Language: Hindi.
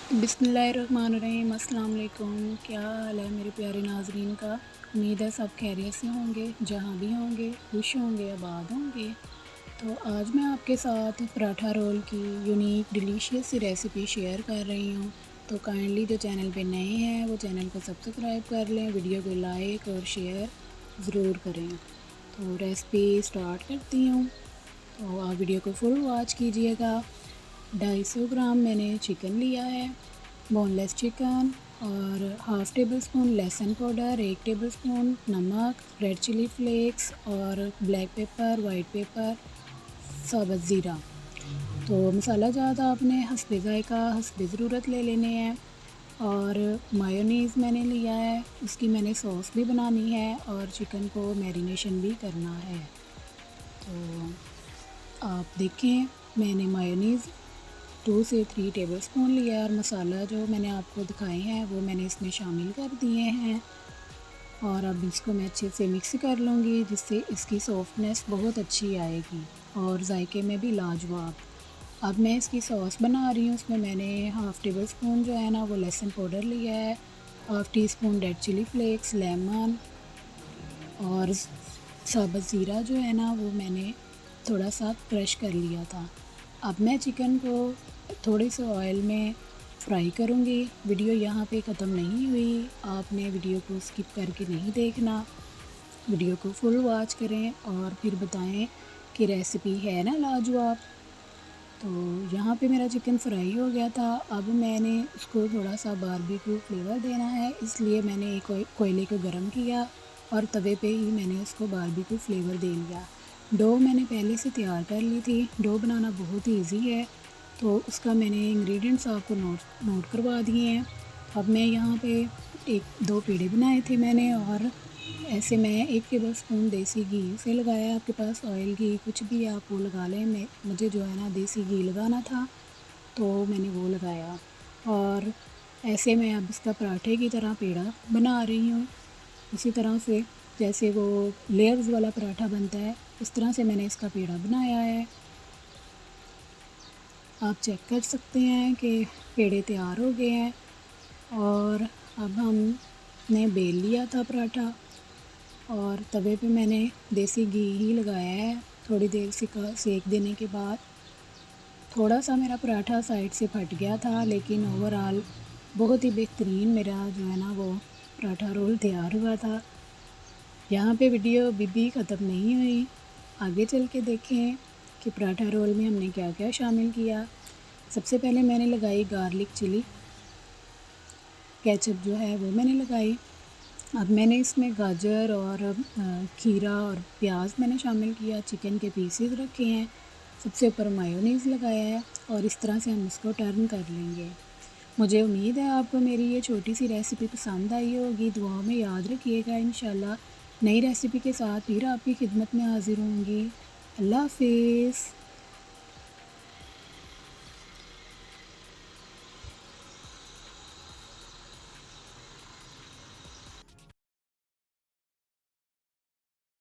बिस्मिल्लाहिर्रहमानिर्रहीम। अस्सलाम वालेकुम। क्या हाल है मेरे प्यारे नाज़रीन का। उम्मीद है सब खैरियत से होंगे, जहाँ भी होंगे खुश होंगे, आबाद होंगे। तो आज मैं आपके साथ पराठा रोल की यूनिक डिलीशियस सी रेसिपी शेयर कर रही हूँ। तो काइंडली जो चैनल पे नए हैं वो चैनल को सब्सक्राइब कर लें, वीडियो को लाइक और शेयर ज़रूर करें। तो रेसिपी स्टार्ट करती हूँ। तो आप वीडियो को फुल वॉच कीजिएगा। 250 ग्राम मैंने चिकन लिया है, बोनलेस चिकन, और हाफ़ टेबल स्पून लहसुन पाउडर, 1 टेबल स्पून नमक, रेड चिली फ्लेक्स और ब्लैक पेपर, वाइट पेपर, साबुत ज़ीरा। तो मसाला ज़्यादा आपने हस्बे ज़ायक़ा हस्बे ज़रूरत ले लेने हैं। और मायोनीज़ मैंने लिया है, उसकी मैंने सॉस भी बनानी है और चिकन को मैरिनेशन भी करना है। तो आप देखें, मैंने मायोनीज़ 2 से 3 टेबलस्पून लिया है और मसाला जो मैंने आपको दिखाए हैं वो मैंने इसमें शामिल कर दिए हैं। और अब इसको मैं अच्छे से मिक्स कर लूँगी, जिससे इसकी सॉफ्टनेस बहुत अच्छी आएगी और जायके में भी लाजवाब। अब मैं इसकी सॉस बना रही हूँ। उसमें मैंने हाफ़ टेबल स्पून जो है ना वो लहसुन पाउडर लिया है, half teaspoon red chilli flakes, lemon और साबुत ज़ीरा जो है ना वो मैंने थोड़ा सा क्रश कर लिया था। अब मैं चिकन को थोड़े से ऑयल में फ्राई करूँगी। वीडियो यहाँ पे ख़त्म नहीं हुई, आपने वीडियो को स्किप करके नहीं देखना। वीडियो को फुल वॉच करें और फिर बताएं कि रेसिपी है ना लाजवाब। तो यहाँ पे मेरा चिकन फ्राई हो गया था। अब मैंने उसको थोड़ा सा बारबेक्यू फ्लेवर देना है, इसलिए मैंने एक कोयले को गर्म किया और तवे पे ही मैंने उसको बारबेक्यू फ्लेवर दे लिया। डो मैंने पहले से तैयार कर ली थी। डो बनाना बहुत ही ईजी है, तो उसका मैंने इंग्रेडिएंट्स आपको नोट करवा दिए हैं। अब मैं यहाँ पे 1-2 पेड़े बनाए थे मैंने, और ऐसे मैं 1 टेबल स्पून देसी घी से लगाया। आपके पास ऑयल घी कुछ भी आप वो लगा लें। मुझे जो है ना देसी घी लगाना था, तो मैंने वो लगाया। और ऐसे मैं अब इसका पराठे की तरह पेड़ा बना रही हूँ। उसी तरह से जैसे वो लेयर्स वाला पराठा बनता है, उस तरह से मैंने इसका पेड़ा बनाया है। आप चेक कर सकते हैं कि पेड़े तैयार हो गए हैं। और अब हमने बेल लिया था पराठा, और तवे पे मैंने देसी घी ही लगाया है। थोड़ी देर सेक देने के बाद थोड़ा सा मेरा पराठा साइड से फट गया था, लेकिन ओवरऑल बहुत ही बेहतरीन मेरा जो है ना वो पराठा रोल तैयार हुआ था। यहाँ पे वीडियो अभी भी ख़त्म नहीं हुई, आगे चल के देखें कि पराठा रोल में हमने क्या क्या शामिल किया। सबसे पहले मैंने लगाई गार्लिक चिली केचप जो है वो मैंने लगाई। अब मैंने इसमें गाजर और खीरा और प्याज मैंने शामिल किया। चिकन के पीसेस रखे हैं, सबसे ऊपर मायोनीज़ लगाया है, और इस तरह से हम इसको टर्न कर लेंगे। मुझे उम्मीद है आपको मेरी ये छोटी सी रेसिपी पसंद आई होगी। दुआओं में याद रखिएगा। इंशाल्लाह नई रेसिपी के साथ फिर आपकी खिदमत में हाज़िर होंगी। अल्लाह हाफ़िज़।